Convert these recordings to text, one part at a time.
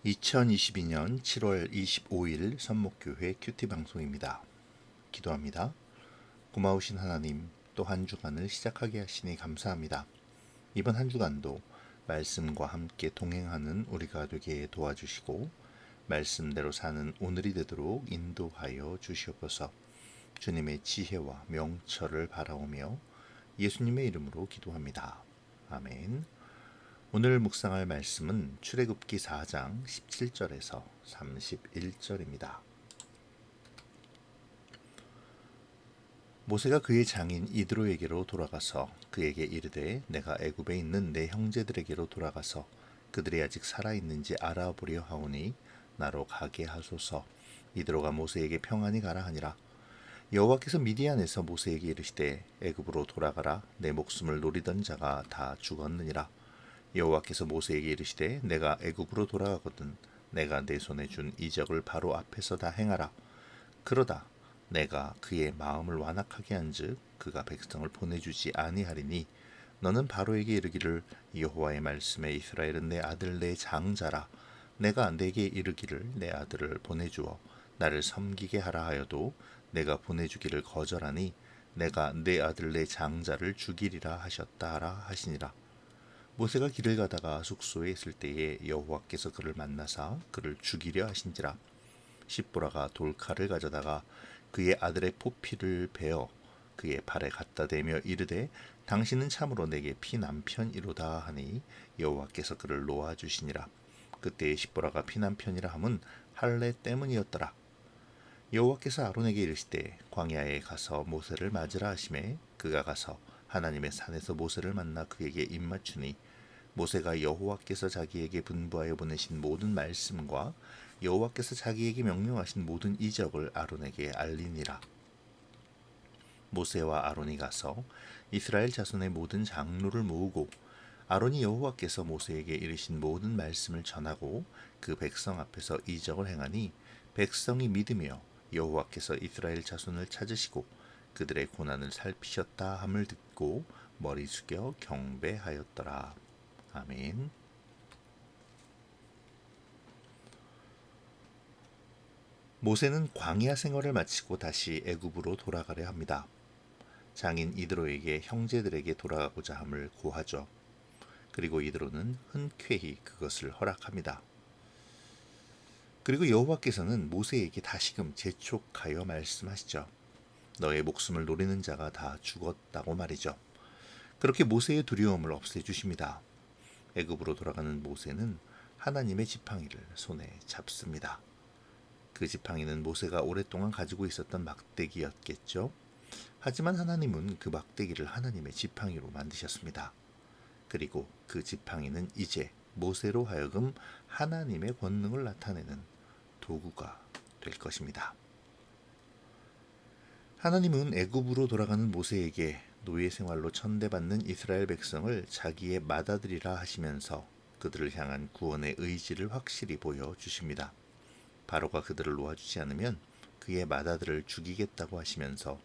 2022년 7월 25일 선목교회 큐티 방송입니다. 기도합니다. 고마우신 하나님, 또 한 주간을 시작하게 하시니 감사합니다. 이번 한 주간도 말씀과 함께 동행하는 우리가 되게 도와주시고 말씀대로 사는 오늘이 되도록 인도하여 주시옵소서. 주님의 지혜와 명철을 바라오며 예수님의 이름으로 기도합니다. 아멘. 오늘 묵상할 말씀은 출애굽기 4장 17절에서 31절입니다. 모세가 그의 장인 이드로에게로 돌아가서 그에게 이르되 내가 애굽에 있는 내 형제들에게로 돌아가서 그들이 아직 살아있는지 알아보려 하오니 나로 가게 하소서. 이드로가 모세에게 평안히 가라 하니라. 여호와께서 미디안에서 모세에게 이르시되 애굽으로 돌아가라. 내 목숨을 노리던 자가 다 죽었느니라. 여호와께서 모세에게 이르시되 내가 애굽으로 돌아가거든 내가 내 손에 준 이적을 바로 앞에서 다 행하라. 그러다 내가 그의 마음을 완악하게 한즉 그가 백성을 보내주지 아니하리니 너는 바로에게 이르기를 여호와의 말씀에 이스라엘은 내 아들 내 장자라. 내가 내게 이르기를 내 아들을 보내주어 나를 섬기게 하라 하여도 내가 보내주기를 거절하니 내가 내 아들 내 장자를 죽이리라 하셨다 하라 하시니라. 모세가 길을 가다가 숙소에 있을 때에 여호와께서 그를 만나사 그를 죽이려 하신지라. 십보라가 돌칼을 가져다가 그의 아들의 포피를 베어 그의 발에 갖다 대며 이르되 당신은 참으로 내게 피남편이로다 하니 여호와께서 그를 놓아 주시니라. 그때의 십보라가 피남편이라 함은 할례 때문이었더라. 여호와께서 아론에게 이르시되 광야에 가서 모세를 맞으라 하시매 그가 가서 하나님의 산에서 모세를 만나 그에게 입맞추니 모세가 여호와께서 자기에게 분부하여 보내신 모든 말씀과 여호와께서 자기에게 명령하신 모든 이적을 아론에게 알리니라. 모세와 아론이 가서 이스라엘 자손의 모든 장로를 모으고 아론이 여호와께서 모세에게 이르신 모든 말씀을 전하고 그 백성 앞에서 이적을 행하니 백성이 믿으며 여호와께서 이스라엘 자손을 찾으시고 그들의 고난을 살피셨다 함을 듣고 머리 숙여 경배하였더라. 아멘. 모세는 광야 생활을 마치고 다시 애굽으로 돌아가려 합니다. 장인 이드로에게 형제들에게 돌아가고자 함을 고하죠. 그리고 이드로는 흔쾌히 그것을 허락합니다. 그리고 여호와께서는 모세에게 다시금 재촉하여 말씀하시죠. 너의 목숨을 노리는 자가 다 죽었다고 말이죠. 그렇게 모세의 두려움을 없애주십니다. 애굽으로 돌아가는 모세는 하나님의 지팡이를 손에 잡습니다. 그 지팡이는 모세가 오랫동안 가지고 있었던 막대기였겠죠. 하지만 하나님은 그 막대기를 하나님의 지팡이로 만드셨습니다. 그리고 그 지팡이는 이제 모세로 하여금 하나님의 권능을 나타내는 도구가 될 것입니다. 하나님은 애굽으로 돌아가는 모세에게 노예 생활로 천대받는 이스라엘 백성을 자기의 맏아들이라 하시면서 그들을 향한 구원의 의지를 확실히 보여주십니다. 바로가 그들을 놓아주지 않으면 그의 맏아들을 죽이겠다고 하시면서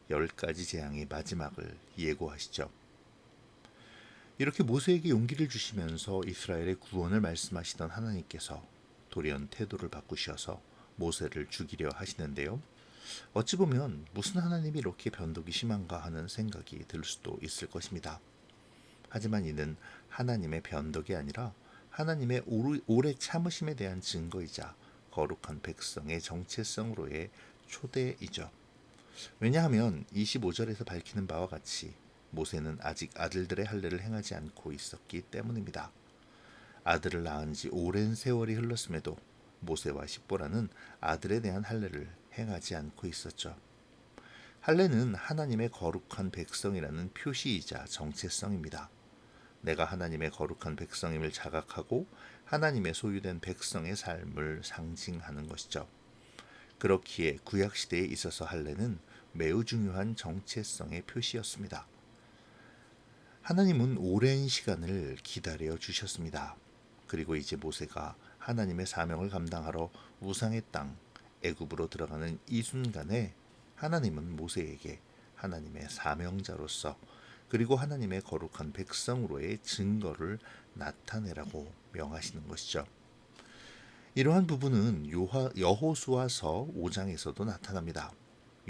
10가지 재앙의 마지막을 예고하시죠. 이렇게 모세에게 용기를 주시면서 이스라엘의 구원을 말씀하시던 하나님께서 돌연 태도를 바꾸셔서 모세를 죽이려 하시는데요. 어찌 보면 무슨 하나님이 이렇게 변덕이 심한가 하는 생각이 들 수도 있을 것입니다. 하지만 이는 하나님의 변덕이 아니라 하나님의 오래 참으심에 대한 증거이자 거룩한 백성의 정체성으로의 초대이죠. 왜냐하면 25절에서 밝히는 바와 같이 모세는 아직 아들들의 할례를 행하지 않고 있었기 때문입니다. 아들을 낳은 지 오랜 세월이 흘렀음에도 모세와 십보라는 아들에 대한 할례를 행하지 않고 있었죠. 할례는 하나님의 거룩한 백성이라는 표시이자 정체성입니다. 내가 하나님의 거룩한 백성임을 자각하고 하나님의 소유된 백성의 삶을 상징하는 것이죠. 그렇기에 구약시대에 있어서 할례는 매우 중요한 정체성의 표시였습니다. 하나님은 오랜 시간을 기다려 주셨습니다. 그리고 이제 모세가 하나님의 사명을 감당하러 우상의 땅 애굽으로 들어가는 이 순간에 하나님은 모세에게 하나님의 사명자로서 그리고 하나님의 거룩한 백성으로의 증거를 나타내라고 명하시는 것이죠. 이러한 부분은 여호수아서 5장에서도 나타납니다.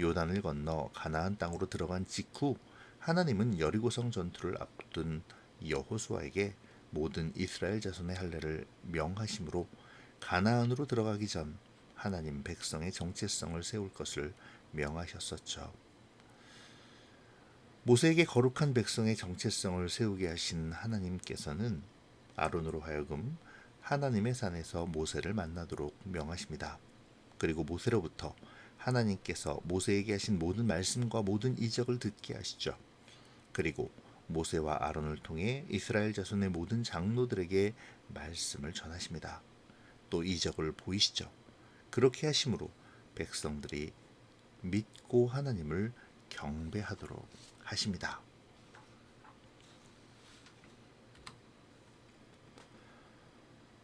요단을 건너 가나안 땅으로 들어간 직후 하나님은 여리고성 전투를 앞둔 여호수아에게 모든 이스라엘 자손의 할례를 명하심으로 가나안으로 들어가기 전 하나님 백성의 정체성을 세울 것을 명하셨었죠. 모세에게 거룩한 백성의 정체성을 세우게 하신 하나님께서는 아론으로 하여금 하나님의 산에서 모세를 만나도록 명하십니다. 그리고 모세로부터 하나님께서 모세에게 하신 모든 말씀과 모든 이적을 듣게 하시죠. 그리고 모세와 아론을 통해 이스라엘 자손의 모든 장로들에게 말씀을 전하십니다. 또 이적을 보이시죠. 그렇게 하심으로 백성들이 믿고 하나님을 경배하도록 하십니다.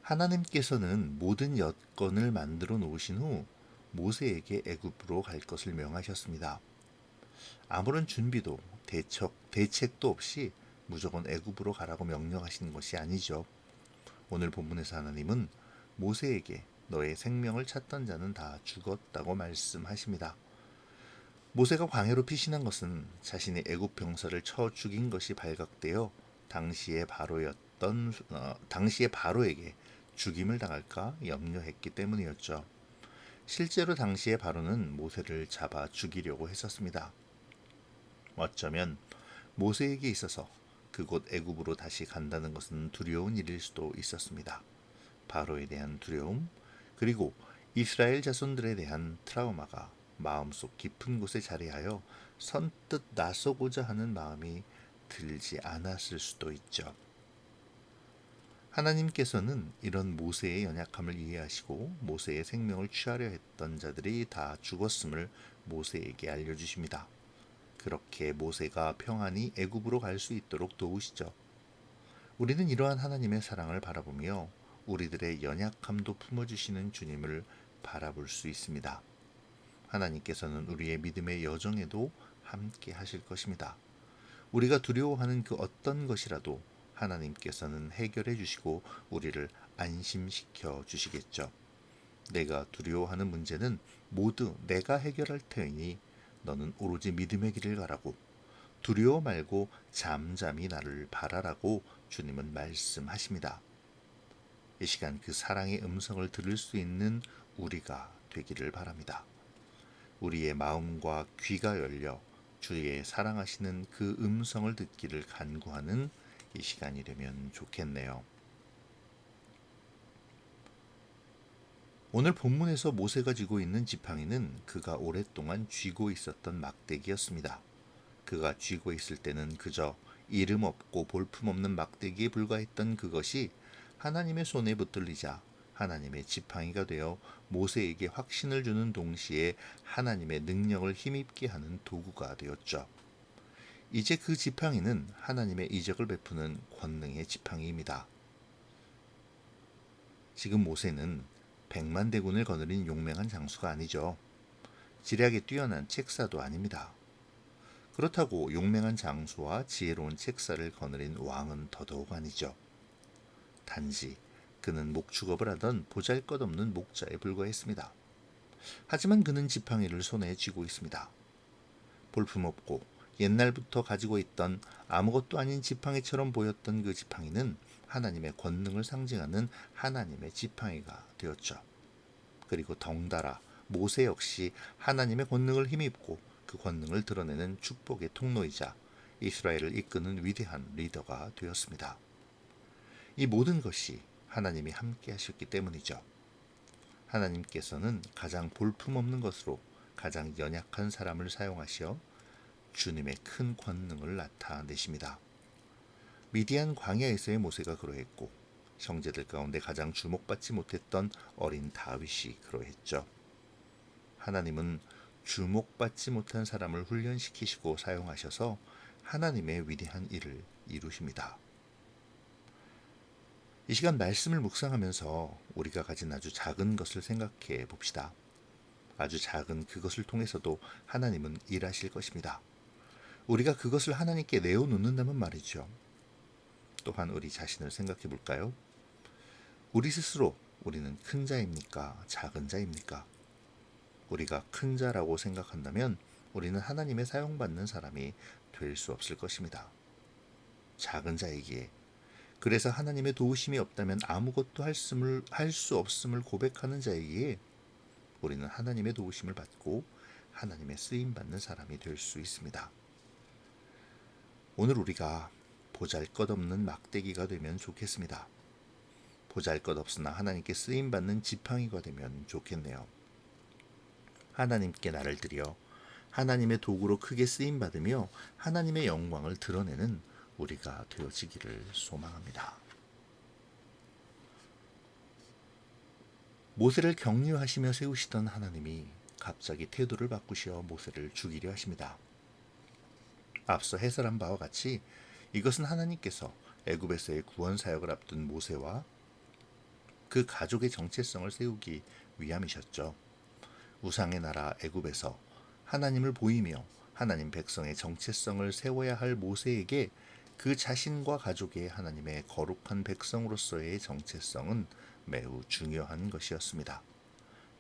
하나님께서는 모든 여건을 만들어 놓으신 후 모세에게 애굽으로 갈 것을 명하셨습니다. 아무런 준비도 대책도 없이 무조건 애굽으로 가라고 명령하신 것이 아니죠. 오늘 본문에서 하나님은 모세에게 너의 생명을 찾던 자는 다 죽었다고 말씀하십니다. 모세가 광야로 피신한 것은 자신이 애굽 병사를 쳐 죽인 것이 발각되어 당시의 바로에게 죽임을 당할까 염려했기 때문이었죠. 실제로 당시의 바로는 모세를 잡아 죽이려고 했었습니다. 어쩌면 모세에게 있어서 그곳 애굽으로 다시 간다는 것은 두려운 일일 수도 있었습니다. 바로에 대한 두려움, 그리고 이스라엘 자손들에 대한 트라우마가 마음속 깊은 곳에 자리하여 선뜻 나서고자 하는 마음이 들지 않았을 수도 있죠. 하나님께서는 이런 모세의 연약함을 이해하시고 모세의 생명을 취하려 했던 자들이 다 죽었음을 모세에게 알려주십니다. 그렇게 모세가 평안히 애굽으로 갈 수 있도록 도우시죠. 우리는 이러한 하나님의 사랑을 바라보며 우리들의 연약함도 품어주시는 주님을 바라볼 수 있습니다. 하나님께서는 우리의 믿음의 여정에도 함께 하실 것입니다. 우리가 두려워하는 그 어떤 것이라도 하나님께서는 해결해 주시고 우리를 안심시켜 주시겠죠. 내가 두려워하는 문제는 모두 내가 해결할 테니 너는 오로지 믿음의 길을 가라고, 두려워 말고 잠잠히 나를 바라라고 주님은 말씀하십니다. 이 시간 그 사랑의 음성을 들을 수 있는 우리가 되기를 바랍니다. 우리의 마음과 귀가 열려 주의 사랑하시는 그 음성을 듣기를 간구하는 이 시간이 되면 좋겠네요. 오늘 본문에서 모세가 쥐고 있는 지팡이는 그가 오랫동안 쥐고 있었던 막대기였습니다. 그가 쥐고 있을 때는 그저 이름 없고 볼품 없는 막대기에 불과했던 그것이 하나님의 손에 붙들리자 하나님의 지팡이가 되어 모세에게 확신을 주는 동시에 하나님의 능력을 힘입게 하는 도구가 되었죠. 이제 그 지팡이는 하나님의 이적을 베푸는 권능의 지팡이입니다. 지금 모세는 100만 대군을 거느린 용맹한 장수가 아니죠. 지략에 뛰어난 책사도 아닙니다. 그렇다고 용맹한 장수와 지혜로운 책사를 거느린 왕은 더더욱 아니죠. 단지 그는 목축업을 하던 보잘것없는 목자에 불과했습니다. 하지만 그는 지팡이를 손에 쥐고 있습니다. 볼품없고 옛날부터 가지고 있던 아무것도 아닌 지팡이처럼 보였던 그 지팡이는 하나님의 권능을 상징하는 하나님의 지팡이가 되었죠. 그리고 덩달아 모세 역시 하나님의 권능을 힘입고 그 권능을 드러내는 축복의 통로이자 이스라엘을 이끄는 위대한 리더가 되었습니다. 이 모든 것이 하나님이 함께 하셨기 때문이죠. 하나님께서는 가장 볼품없는 것으로 가장 연약한 사람을 사용하시어 주님의 큰 권능을 나타내십니다. 미디안 광야에서의 모세가 그러했고 형제들 가운데 가장 주목받지 못했던 어린 다윗이 그러했죠. 하나님은 주목받지 못한 사람을 훈련시키시고 사용하셔서 하나님의 위대한 일을 이루십니다. 이 시간 말씀을 묵상하면서 우리가 가진 아주 작은 것을 생각해 봅시다. 아주 작은 그것을 통해서도 하나님은 일하실 것입니다. 우리가 그것을 하나님께 내어놓는다면 말이죠. 또한 우리 자신을 생각해 볼까요? 우리 스스로 우리는 큰 자입니까? 작은 자입니까? 우리가 큰 자라고 생각한다면 우리는 하나님의 사용받는 사람이 될 수 없을 것입니다. 작은 자이기에 그래서 하나님의 도우심이 없다면 아무것도 할 수 없음을 고백하는 자이기에 우리는 하나님의 도우심을 받고 하나님의 쓰임 받는 사람이 될 수 있습니다. 오늘 우리가 보잘것없는 막대기가 되면 좋겠습니다. 보잘것없으나 하나님께 쓰임 받는 지팡이가 되면 좋겠네요. 하나님께 나를 드려 하나님의 도구로 크게 쓰임 받으며 하나님의 영광을 드러내는 우리가 되어지기를 소망합니다. 모세를 격려하시며 세우시던 하나님이 갑자기 태도를 바꾸시어 모세를 죽이려 하십니다. 앞서 해설한 바와 같이 이것은 하나님께서 애굽에서의 구원 사역을 앞둔 모세와 그 가족의 정체성을 세우기 위함이셨죠. 우상의 나라 애굽에서 하나님을 보이며 하나님 백성의 정체성을 세워야 할 모세에게 그 자신과 가족의 하나님의 거룩한 백성으로서의 정체성은 매우 중요한 것이었습니다.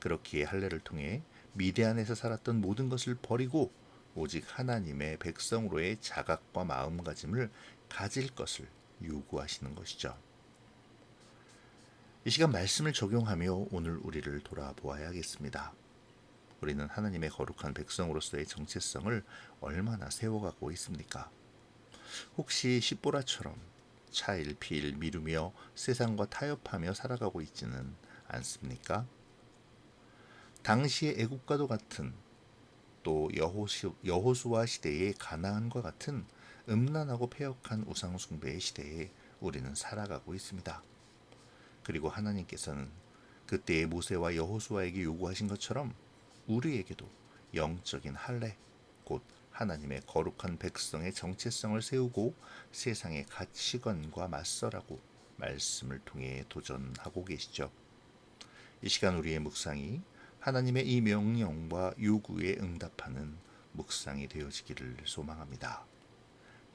그렇기에 할례를 통해 미디안에서 살았던 모든 것을 버리고 오직 하나님의 백성으로의 자각과 마음가짐을 가질 것을 요구하시는 것이죠. 이 시간 말씀을 적용하며 오늘 우리를 돌아보아야겠습니다. 우리는 하나님의 거룩한 백성으로서의 정체성을 얼마나 세워가고 있습니까? 혹시 십보라처럼 차일피일 미루며 세상과 타협하며 살아가고 있지는 않습니까? 당시의 애국과도 같은 또 여호수아 시대의 가나안과 같은 음란하고 패역한 우상 숭배의 시대에 우리는 살아가고 있습니다. 그리고 하나님께서는 그때의 모세와 여호수아에게 요구하신 것처럼 우리에게도 영적인 할례, 곧 하나님의 거룩한 백성의 정체성을 세우고 세상의 가치관과 맞서라고 말씀을 통해 도전하고 계시죠. 이 시간 우리의 묵상이 하나님의 이 명령과 요구에 응답하는 묵상이 되어지기를 소망합니다.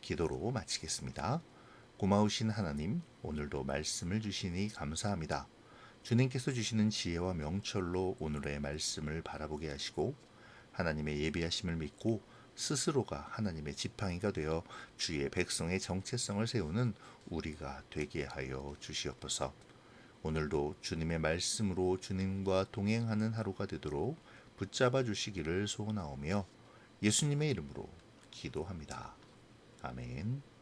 기도로 마치겠습니다. 고마우신 하나님, 오늘도 말씀을 주시니 감사합니다. 주님께서 주시는 지혜와 명철로 오늘의 말씀을 바라보게 하시고 하나님의 예비하심을 믿고 스스로가 하나님의 지팡이가 되어 주의 백성의 정체성을 세우는 우리가 되게 하여 주시옵소서. 오늘도 주님의 말씀으로 주님과 동행하는 하루가 되도록 붙잡아 주시기를 소원하오며 예수님의 이름으로 기도합니다. 아멘.